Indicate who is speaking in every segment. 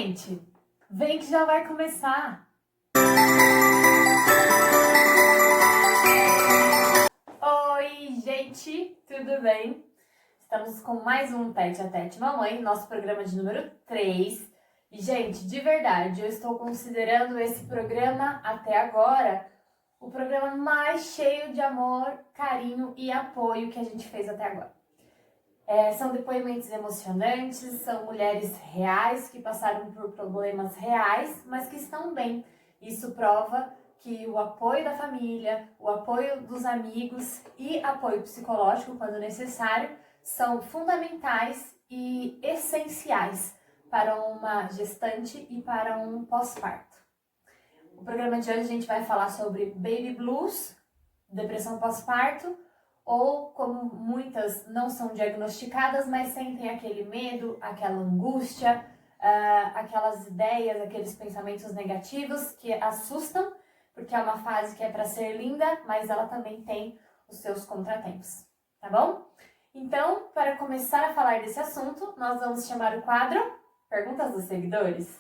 Speaker 1: gente? Vem que já vai começar! Oi, gente! Tudo bem? Estamos com mais um Tete a Tete Mamãe, nosso programa de número 3. E, gente, de verdade, eu estou considerando esse programa, até agora, o programa mais cheio de amor, carinho e apoio que a gente fez até agora. São depoimentos emocionantes, são mulheres reais que passaram por problemas reais, mas que estão bem. Isso prova que o apoio da família, o apoio dos amigos e apoio psicológico, quando necessário, são fundamentais e essenciais para uma gestante e para um pós-parto. No programa de hoje a gente vai falar sobre baby blues, depressão pós-parto, ou como muitas não são diagnosticadas, mas sentem aquele medo, aquela angústia, aquelas ideias, aqueles pensamentos negativos que assustam, porque é uma fase que é para ser linda, mas ela também tem os seus contratempos, tá bom? Então, para começar a falar desse assunto, nós vamos chamar o quadro Perguntas dos Seguidores.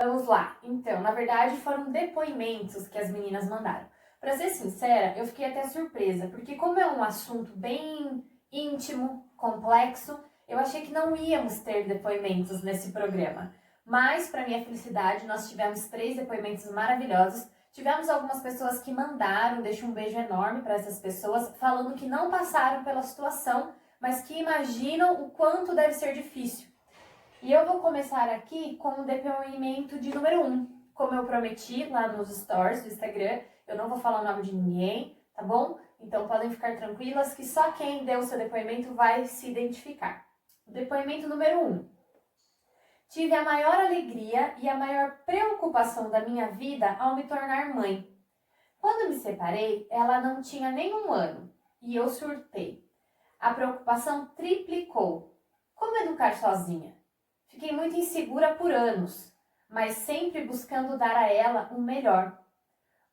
Speaker 1: Vamos lá. Então, na verdade, foram depoimentos que as meninas mandaram. Para ser sincera, eu fiquei até surpresa, porque como é um assunto bem íntimo, complexo, eu achei que não íamos ter depoimentos nesse programa. Mas, para minha felicidade, nós tivemos 3 depoimentos maravilhosos. Tivemos algumas pessoas que mandaram, deixo um beijo enorme para essas pessoas, falando que não passaram pela situação, mas que imaginam o quanto deve ser difícil. E eu vou começar aqui com o depoimento de número 1. Como eu prometi lá nos stories do Instagram, eu não vou falar o nome de ninguém, tá bom? Então podem ficar tranquilas que só quem deu o seu depoimento vai se identificar. Depoimento número 1. Tive a maior alegria e a maior preocupação da minha vida ao me tornar mãe. Quando me separei, ela não tinha nem 1 ano e eu surtei. A preocupação triplicou. Como educar sozinha? Fiquei muito insegura por anos, mas sempre buscando dar a ela o melhor.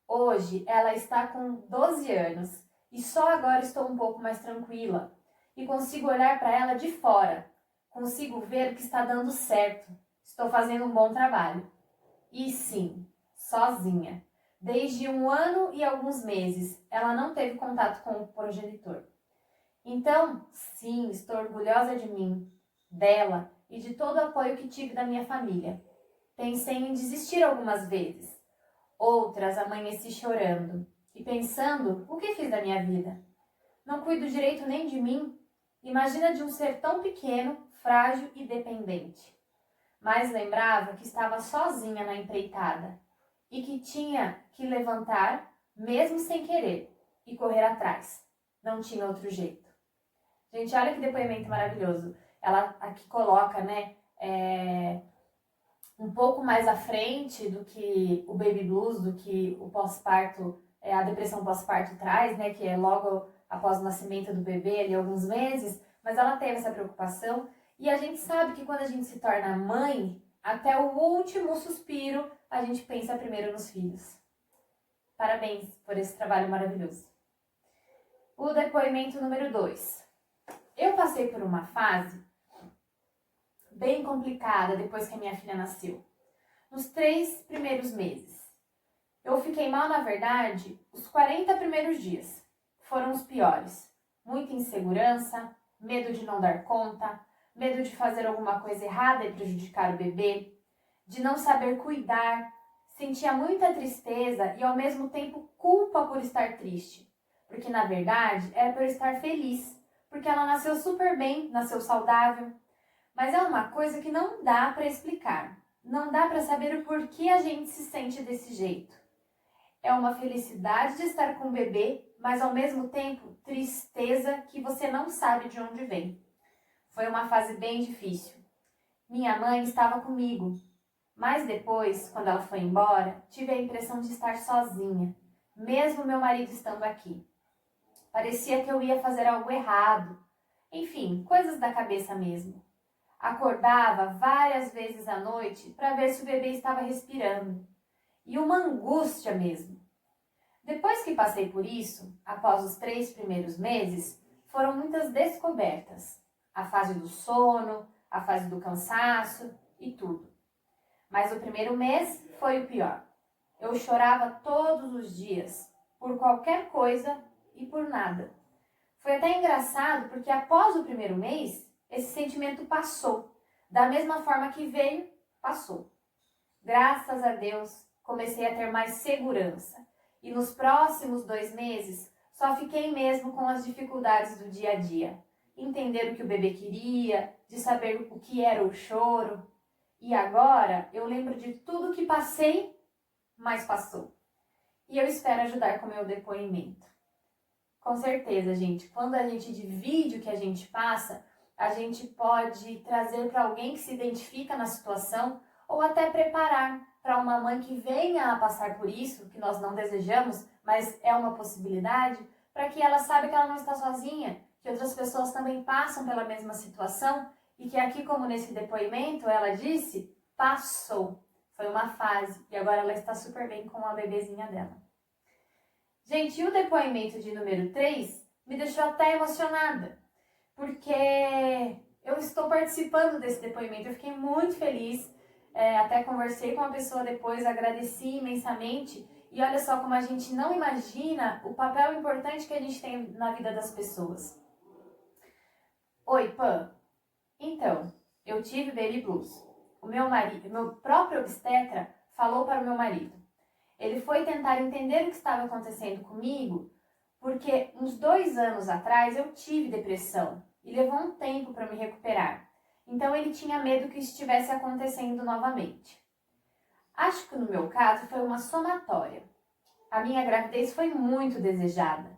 Speaker 1: Hoje ela está com 12 anos e só agora estou um pouco mais tranquila e consigo olhar para ela de fora. Consigo ver que está dando certo. Estou fazendo um bom trabalho. E sim, sozinha. Desde 1 ano e alguns meses, ela não teve contato com o progenitor. Então, sim, estou orgulhosa de mim, dela e de todo o apoio que tive da minha família. Pensei em desistir algumas vezes. Outras amanheci chorando e pensando o que fiz da minha vida. Não cuido direito nem de mim. Imagina de um ser tão pequeno, frágil e dependente. Mas lembrava que estava sozinha na empreitada e que tinha que levantar, mesmo sem querer, e correr atrás. Não tinha outro jeito. Gente, olha que depoimento maravilhoso. Ela aqui coloca, né, um pouco mais à frente do que o baby blues, do que o pós-parto, a depressão pós-parto traz, né, que é logo após o nascimento do bebê, ali alguns meses, mas ela teve essa preocupação. E a gente sabe que quando a gente se torna mãe, até o último suspiro, a gente pensa primeiro nos filhos. Parabéns por esse trabalho maravilhoso. O depoimento número 2. Eu passei por uma fase bem complicada depois que a minha filha nasceu. Nos 3 primeiros meses. Eu fiquei mal, na verdade, os 40 primeiros dias. Foram os piores. Muita insegurança, medo de não dar conta, medo de fazer alguma coisa errada e prejudicar o bebê, de não saber cuidar. Sentia muita tristeza e ao mesmo tempo culpa por estar triste. Porque na verdade era por estar feliz. Porque ela nasceu super bem, nasceu saudável. Mas é uma coisa que não dá para explicar. Não dá para saber o porquê a gente se sente desse jeito. É uma felicidade de estar com o bebê, mas ao mesmo tempo tristeza que você não sabe de onde vem. Foi uma fase bem difícil. Minha mãe estava comigo, mas depois, quando ela foi embora, tive a impressão de estar sozinha, mesmo meu marido estando aqui. Parecia que eu ia fazer algo errado. Enfim, coisas da cabeça mesmo. Acordava várias vezes à noite para ver se o bebê estava respirando. E uma angústia mesmo. Depois que passei por isso, após os 3 primeiros meses, foram muitas descobertas. a fase do sono, a fase do cansaço e tudo. Mas o primeiro mês foi o pior. Eu chorava todos os dias, por qualquer coisa e por nada. Foi até engraçado porque após o primeiro mês, esse sentimento passou. Da mesma forma que veio, passou. Graças a Deus, comecei a ter mais segurança. E nos próximos 2 meses, só fiquei mesmo com as dificuldades do dia a dia. Entender o que o bebê queria, de saber o que era o choro. E agora, eu lembro de tudo que passei, mas passou. E eu espero ajudar com o meu depoimento. Com certeza, gente, quando a gente divide o que a gente passa, a gente pode trazer para alguém que se identifica na situação ou até preparar para uma mãe que venha a passar por isso, que nós não desejamos, mas é uma possibilidade, para que ela saiba que ela não está sozinha, que outras pessoas também passam pela mesma situação e que aqui, como nesse depoimento, ela disse, passou. Foi uma fase e agora ela está super bem com a bebezinha dela. Gente, e o depoimento de número 3 me deixou até emocionada, porque eu estou participando desse depoimento, eu fiquei muito feliz, até conversei com a pessoa depois, agradeci imensamente, e olha só como a gente não imagina o papel importante que a gente tem na vida das pessoas. Oi, Pan. Então, eu tive baby blues. O meu próprio obstetra falou para o meu marido. Ele foi tentar entender o que estava acontecendo comigo, porque uns 2 anos atrás eu tive depressão e levou um tempo para me recuperar. Então ele tinha medo que estivesse acontecendo novamente. Acho que no meu caso foi uma somatória. A minha gravidez foi muito desejada.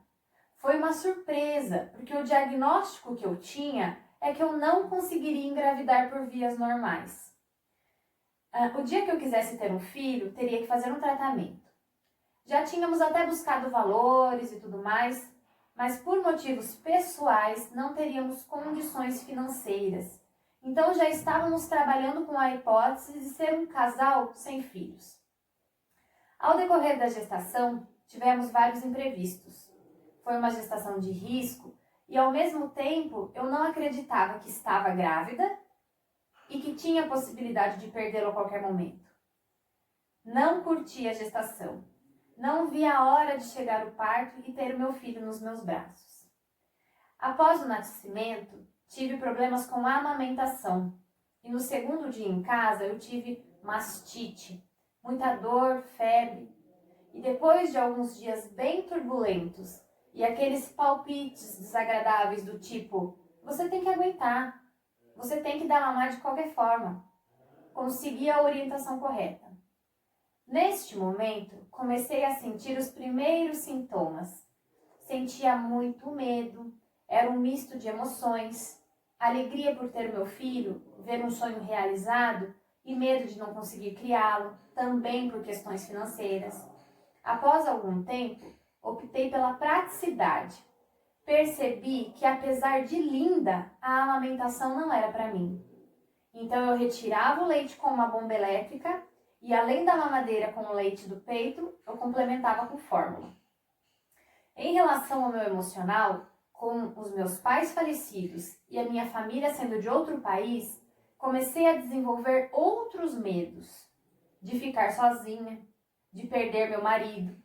Speaker 1: Foi uma surpresa, porque o diagnóstico que eu tinha é que eu não conseguiria engravidar por vias normais. O dia que eu quisesse ter um filho, teria que fazer um tratamento. Já tínhamos até buscado valores e tudo mais, mas por motivos pessoais não teríamos condições financeiras. Então já estávamos trabalhando com a hipótese de ser um casal sem filhos. Ao decorrer da gestação, tivemos vários imprevistos. Foi uma gestação de risco e, ao mesmo tempo, eu não acreditava que estava grávida e que tinha possibilidade de perdê-lo a qualquer momento. Não curti a gestação. Não vi a hora de chegar o parto e ter o meu filho nos meus braços. Após o nascimento, tive problemas com a amamentação. E no segundo dia em casa, eu tive mastite, muita dor, febre. E depois de alguns dias bem turbulentos e aqueles palpites desagradáveis do tipo, você tem que aguentar, você tem que dar mamar de qualquer forma. Consegui a orientação correta. Neste momento, comecei a sentir os primeiros sintomas. Sentia muito medo, era um misto de emoções, alegria por ter meu filho, ver um sonho realizado e medo de não conseguir criá-lo, também por questões financeiras. Após algum tempo, optei pela praticidade. Percebi que, apesar de linda, a amamentação não era para mim. Então eu retirava o leite com uma bomba elétrica e, além da mamadeira com o leite do peito, eu complementava com fórmula. Em relação ao meu emocional, com os meus pais falecidos e a minha família sendo de outro país, comecei a desenvolver outros medos. De ficar sozinha, de perder meu marido,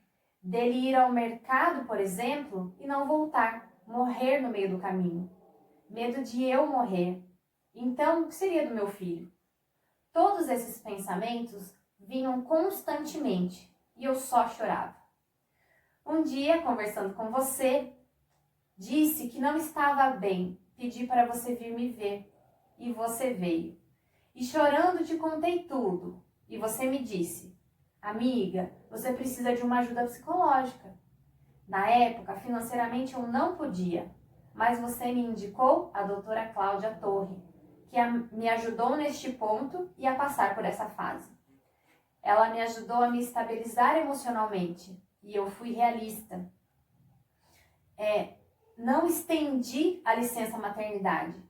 Speaker 1: dele ir ao mercado, por exemplo, e não voltar, morrer no meio do caminho. Medo de eu morrer. Então, o que seria do meu filho? Todos esses pensamentos vinham constantemente e eu só chorava. Um dia, conversando com você, disse que não estava bem, pedi para você vir me ver e você veio. E chorando te contei tudo e você me disse, amiga, você precisa de uma ajuda psicológica. Na época, financeiramente eu não podia, mas você me indicou a doutora Cláudia Torre, que me ajudou neste ponto e a passar por essa fase. Ela me ajudou a me estabilizar emocionalmente e eu fui realista. Não estendi a licença maternidade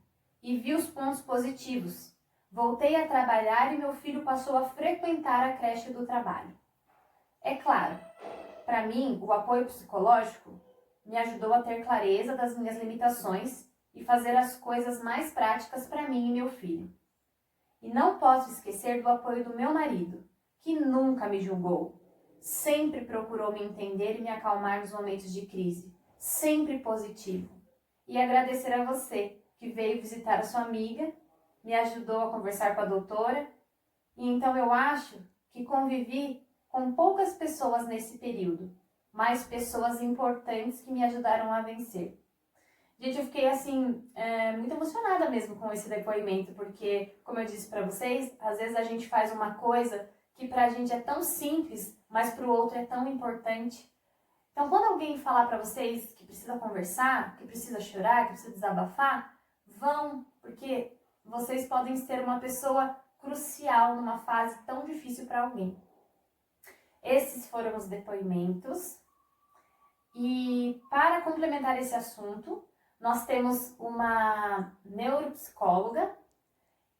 Speaker 1: e vi os pontos positivos. Voltei a trabalhar e meu filho passou a frequentar a creche do trabalho. É claro, para mim, o apoio psicológico me ajudou a ter clareza das minhas limitações e fazer as coisas mais práticas para mim e meu filho. E não posso esquecer do apoio do meu marido, que nunca me julgou. Sempre procurou me entender e me acalmar nos momentos de crise. Sempre positivo. E agradecer a você, que veio visitar a sua amiga, me ajudou a conversar com a doutora. E então eu acho que convivi com poucas pessoas nesse período, mas pessoas importantes que me ajudaram a vencer. Gente, eu fiquei assim, muito emocionada mesmo com esse depoimento, porque, como eu disse para vocês, às vezes a gente faz uma coisa que pra gente é tão simples, mas pro outro é tão importante. Então, quando alguém falar para vocês que precisa conversar, que precisa chorar, que precisa desabafar, vão, porque vocês podem ser uma pessoa crucial numa fase tão difícil para alguém. Esses foram os depoimentos. E para complementar esse assunto, nós temos uma neuropsicóloga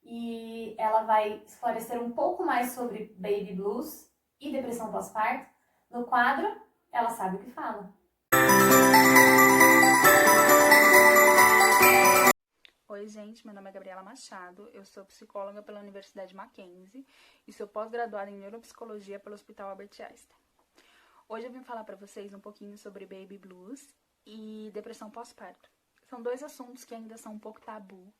Speaker 1: e ela vai esclarecer um pouco mais sobre baby blues e depressão pós-parto no quadro Ela Sabe o que Fala.
Speaker 2: Oi, gente, meu nome é Gabriela Machado, eu sou psicóloga pela Universidade Mackenzie e sou pós-graduada em neuropsicologia pelo Hospital Albert Einstein. Hoje eu vim falar para vocês um pouquinho sobre baby blues e depressão pós-parto. São dois assuntos que ainda são um pouco tabu,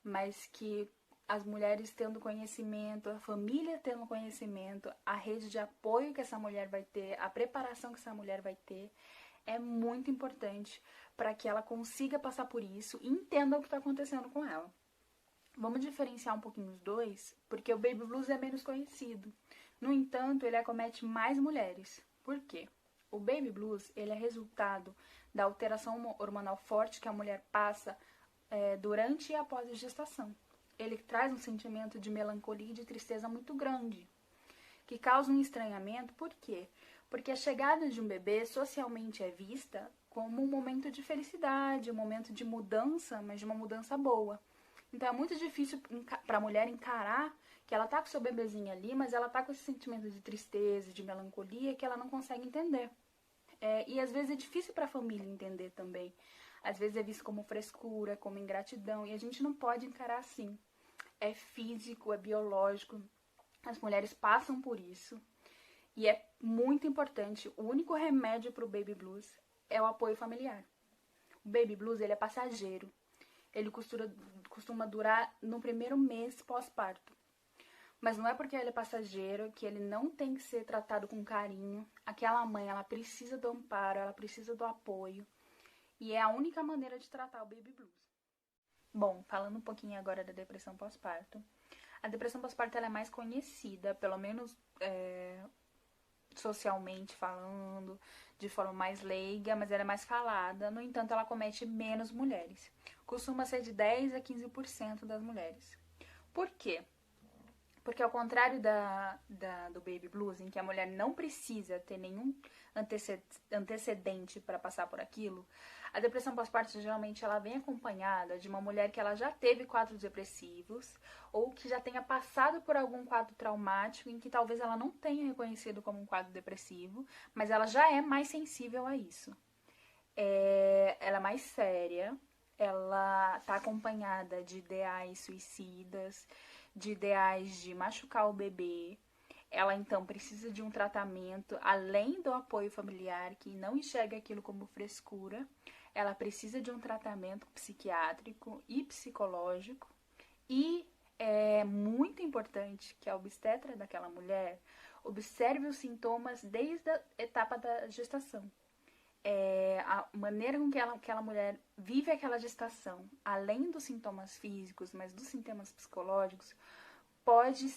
Speaker 2: mas que as mulheres tendo conhecimento, a família tendo conhecimento, a rede de apoio que essa mulher vai ter, a preparação que essa mulher vai ter, é muito importante para que ela consiga passar por isso e entenda o que está acontecendo com ela. Vamos diferenciar um pouquinho os dois, porque o baby blues é menos conhecido. No entanto, ele acomete mais mulheres. Por quê? O baby blues ele é resultado da alteração hormonal forte que a mulher passa durante e após a gestação. Ele traz um sentimento de melancolia e de tristeza muito grande, que causa um estranhamento. Por quê? Porque a chegada de um bebê socialmente é vista como um momento de felicidade, um momento de mudança, mas de uma mudança boa. Então é muito difícil para a mulher encarar que ela tá com seu bebezinho ali, mas ela tá com esse sentimento de tristeza, de melancolia, que ela não consegue entender. E às vezes é difícil para a família entender também. Às vezes é visto como frescura, como ingratidão, e a gente não pode encarar assim. É físico, é biológico, as mulheres passam por isso. E é muito importante, o único remédio para o baby blues é o apoio familiar. O baby blues ele é passageiro. Ele costuma durar no primeiro mês pós-parto. Mas não é porque ele é passageiro que ele não tem que ser tratado com carinho. Aquela mãe, ela precisa do amparo, ela precisa do apoio. E é a única maneira de tratar o baby blues. Bom, falando um pouquinho agora da depressão pós-parto. A depressão pós-parto ela é mais conhecida, pelo menos socialmente falando, de forma mais leiga, mas ela é mais falada. No entanto, ela acomete menos mulheres. Costuma ser de 10 a 15% das mulheres. Por quê? Porque ao contrário do baby blues, em que a mulher não precisa ter nenhum antecedente para passar por aquilo, a depressão pós-parto geralmente ela vem acompanhada de uma mulher que ela já teve quadros depressivos ou que já tenha passado por algum quadro traumático em que talvez ela não tenha reconhecido como um quadro depressivo, mas ela já é mais sensível a isso. Ela é mais séria, ela está acompanhada de ideais suicidas, de ideais de machucar o bebê. Ela então precisa de um tratamento além do apoio familiar, que não enxerga aquilo como frescura. Ela precisa de um tratamento psiquiátrico e psicológico. E é muito importante que a obstetra daquela mulher observe os sintomas desde a etapa da gestação. A maneira com que aquela mulher vive aquela gestação, além dos sintomas físicos, mas dos sintomas psicológicos, pode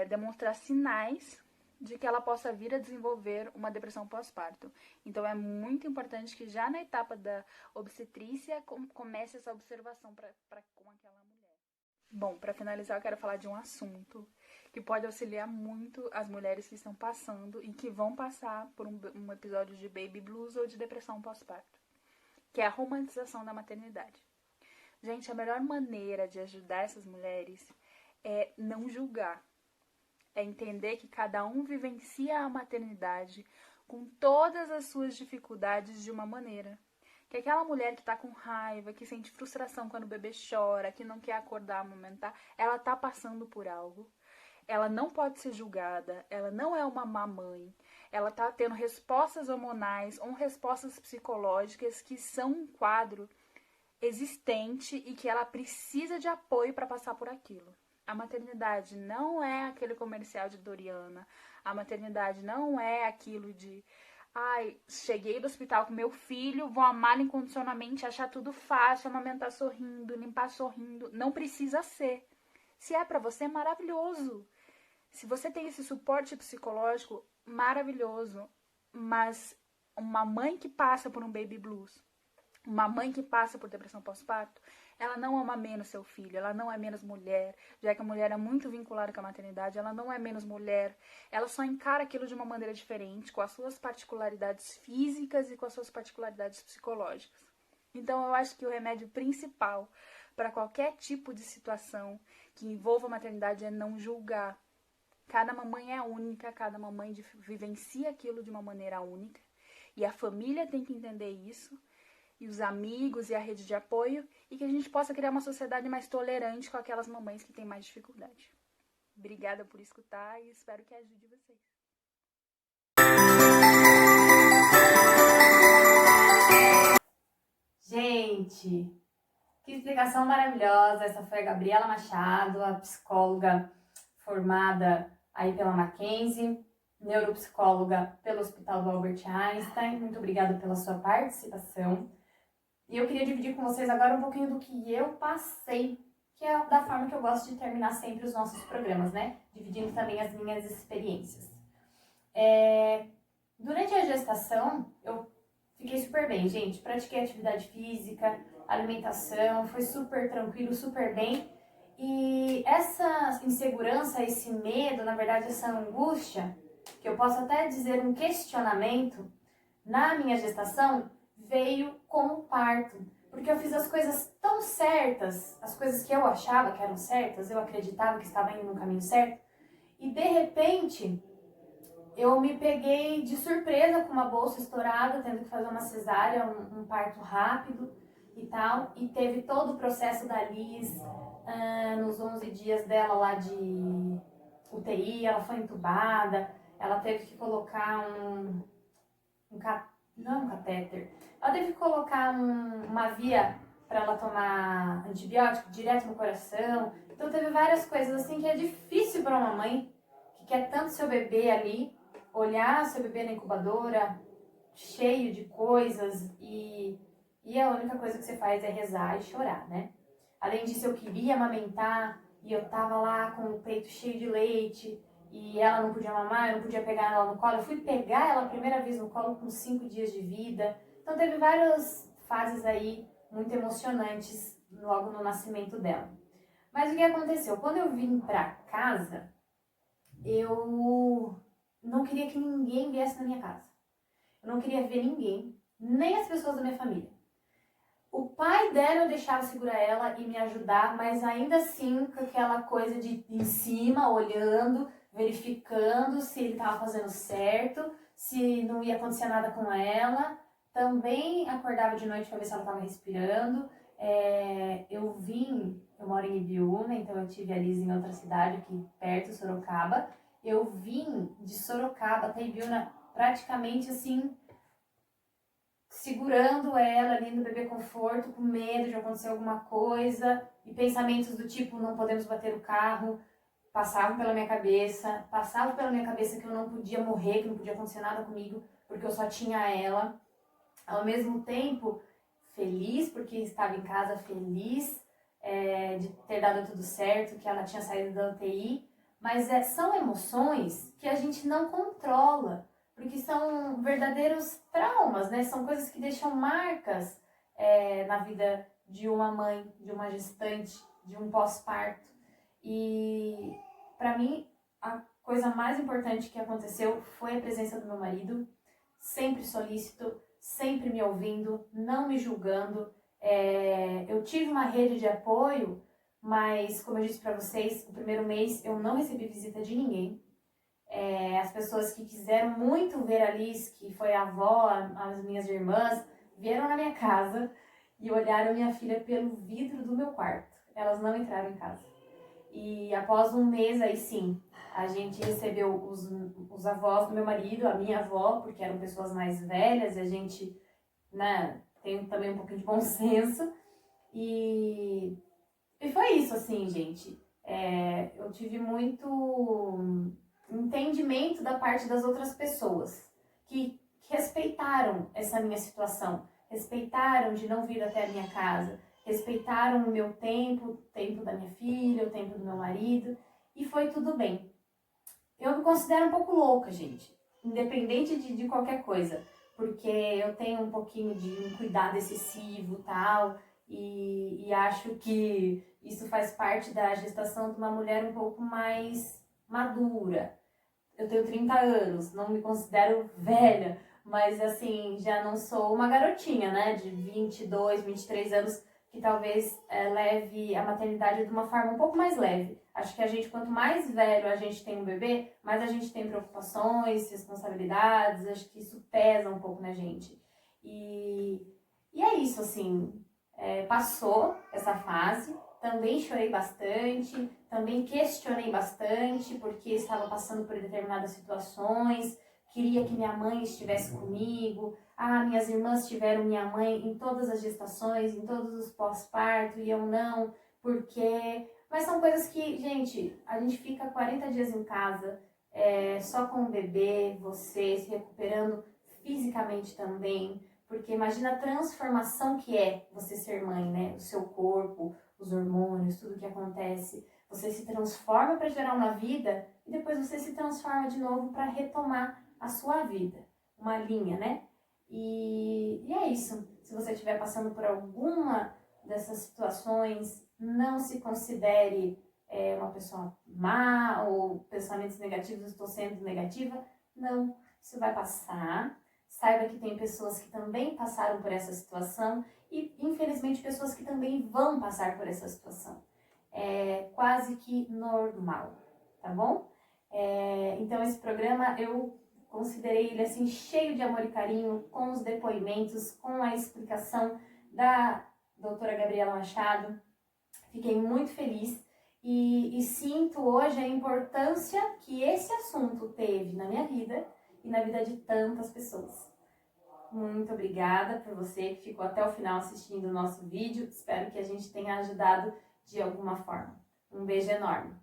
Speaker 2: demonstrar sinais de que ela possa vir a desenvolver uma depressão pós-parto. Então é muito importante que já na etapa da obstetrícia comece essa observação com aquela mulher. Bom, para finalizar eu quero falar de um assunto que pode auxiliar muito as mulheres que estão passando e que vão passar por um episódio de baby blues ou de depressão pós-parto, que é a romantização da maternidade. Gente, a melhor maneira de ajudar essas mulheres é não julgar, é entender que cada um vivencia a maternidade com todas as suas dificuldades de uma maneira, que aquela mulher que tá com raiva, que sente frustração quando o bebê chora, que não quer acordar, amamentar, ela tá passando por algo. Ela não pode ser julgada, ela não é uma mamãe, ela tá tendo respostas hormonais ou respostas psicológicas que são um quadro existente e que ela precisa de apoio para passar por aquilo. A maternidade não é aquele comercial de Doriana, a maternidade não é aquilo de ai, cheguei do hospital com meu filho, vou amar incondicionalmente, achar tudo fácil, amamentar sorrindo, limpar sorrindo. Não precisa ser. Se é pra você, maravilhoso. Se você tem esse suporte psicológico, maravilhoso. Mas uma mãe que passa por um baby blues, uma mãe que passa por depressão pós-parto, ela não ama menos seu filho, ela não é menos mulher, já que a mulher é muito vinculada com a maternidade, ela não é menos mulher, ela só encara aquilo de uma maneira diferente, com as suas particularidades físicas e com as suas particularidades psicológicas. Então eu acho que o remédio principal para qualquer tipo de situação que envolva a maternidade é não julgar. Cada mamãe é única, cada mamãe vivencia aquilo de uma maneira única, e a família tem que entender isso, e os amigos e a rede de apoio, e que a gente possa criar uma sociedade mais tolerante com aquelas mamães que têm mais dificuldade. Obrigada por escutar e espero que ajude vocês.
Speaker 1: Gente, que explicação maravilhosa. Essa foi a Gabriela Machado, a psicóloga formada aí pela Mackenzie, neuropsicóloga pelo Hospital do Albert Einstein. Muito obrigada pela sua participação. E eu queria dividir com vocês agora um pouquinho do que eu passei, que é da forma que eu gosto de terminar sempre os nossos programas, né? Dividindo também as minhas experiências. Durante a gestação, eu fiquei super bem, gente. Pratiquei atividade física, alimentação, foi super tranquilo, super bem. E essa insegurança, esse medo, na verdade, essa angústia, que eu posso até dizer um questionamento, na minha gestação, veio com o parto. Porque eu fiz as coisas tão certas, as coisas que eu achava que eram certas, eu acreditava que estava indo no caminho certo, e de repente eu me peguei de surpresa com uma bolsa estourada, tendo que fazer uma cesárea, um parto rápido e tal, e teve todo o processo da Liz, nos 11 dias dela lá de UTI, ela foi entubada, ela teve que colocar não um catéter, ela teve que colocar uma via para ela tomar antibiótico direto no coração. Então teve várias coisas assim que é difícil para uma mãe que quer tanto seu bebê ali, olhar seu bebê na incubadora cheio de coisas e a única coisa que você faz é rezar e chorar, né? Além disso, eu queria amamentar e eu tava lá com o peito cheio de leite e ela não podia mamar, eu não podia pegar ela no colo. Eu fui pegar ela a primeira vez no colo com 5 dias de vida. Então teve várias fases aí muito emocionantes logo no nascimento dela. Mas o que aconteceu? Quando eu vim pra casa, eu não queria que ninguém viesse na minha casa. Eu não queria ver ninguém, nem as pessoas da minha família. O pai dela eu deixava segurar ela e me ajudar, mas ainda assim com aquela coisa de ir em cima, olhando, verificando se ele estava fazendo certo, se não ia acontecer nada com ela. Também acordava de noite para ver se ela estava respirando. Eu moro em Ibiúna, então eu tive a Liz em outra cidade aqui perto, Sorocaba. Eu vim de Sorocaba até Ibiúna praticamente assim, segurando ela ali no bebê conforto, com medo de acontecer alguma coisa, e pensamentos do tipo, não podemos bater o carro, passavam pela minha cabeça que eu não podia morrer, que não podia acontecer nada comigo, porque eu só tinha ela. Ao mesmo tempo, feliz, porque estava em casa, feliz de ter dado tudo certo, que ela tinha saído da UTI, mas são emoções que a gente não controla, porque são verdadeiros traumas, né? São coisas que deixam marcas na vida de uma mãe, de uma gestante, de um pós-parto. E para mim, a coisa mais importante que aconteceu foi a presença do meu marido, sempre solícito, sempre me ouvindo, não me julgando. Eu tive uma rede de apoio, mas como eu disse para vocês, o primeiro mês eu não recebi visita de ninguém. As pessoas que quiseram muito ver a Liz, que foi a avó, as minhas irmãs, vieram na minha casa e olharam minha filha pelo vidro do meu quarto. Elas não entraram em casa. E após um mês, aí sim, a gente recebeu os avós do meu marido, a minha avó, porque eram pessoas mais velhas, e a gente, né, tem também um pouquinho de bom senso. E foi isso, assim, gente. Eu tive muito entendimento da parte das outras pessoas que respeitaram essa minha situação, respeitaram de não vir até a minha casa, respeitaram o meu tempo, o tempo da minha filha, o tempo do meu marido, e foi tudo bem. Eu me considero um pouco louca, gente, independente de qualquer coisa, porque eu tenho um pouquinho de um cuidado excessivo e tal, e acho que isso faz parte da gestação de uma mulher um pouco mais madura. Eu tenho 30 anos, não me considero velha, mas assim, já não sou uma garotinha, né, de 22, 23 anos, que talvez leve a maternidade de uma forma um pouco mais leve. Acho que a gente, quanto mais velho a gente tem um bebê, mais a gente tem preocupações, responsabilidades, acho que isso pesa um pouco na gente. E é isso, assim, passou essa fase, também chorei bastante, também questionei bastante, porque estava passando por determinadas situações, queria que minha mãe estivesse comigo, minhas irmãs tiveram minha mãe em todas as gestações, em todos os pós-parto, e eu não, porque... Mas são coisas que, gente, a gente fica 40 dias em casa, só com o bebê, você se recuperando fisicamente também, porque imagina a transformação que é você ser mãe, né? O seu corpo, os hormônios, tudo que acontece. Você se transforma para gerar uma vida e depois você se transforma de novo para retomar a sua vida. Uma linha, né? E é isso. Se você estiver passando por alguma dessas situações, não se considere uma pessoa má ou pensamentos negativos, estou sendo negativa. Não, isso vai passar. Saiba que tem pessoas que também passaram por essa situação e, infelizmente, pessoas que também vão passar por essa situação. É quase que normal, tá bom? Então, esse programa eu considerei ele assim cheio de amor e carinho, com os depoimentos, com a explicação da doutora Gabriela Machado. Fiquei muito feliz e sinto hoje a importância que esse assunto teve na minha vida e na vida de tantas pessoas. Muito obrigada por você que ficou até o final assistindo o nosso vídeo. Espero que a gente tenha ajudado de alguma forma. Um beijo enorme.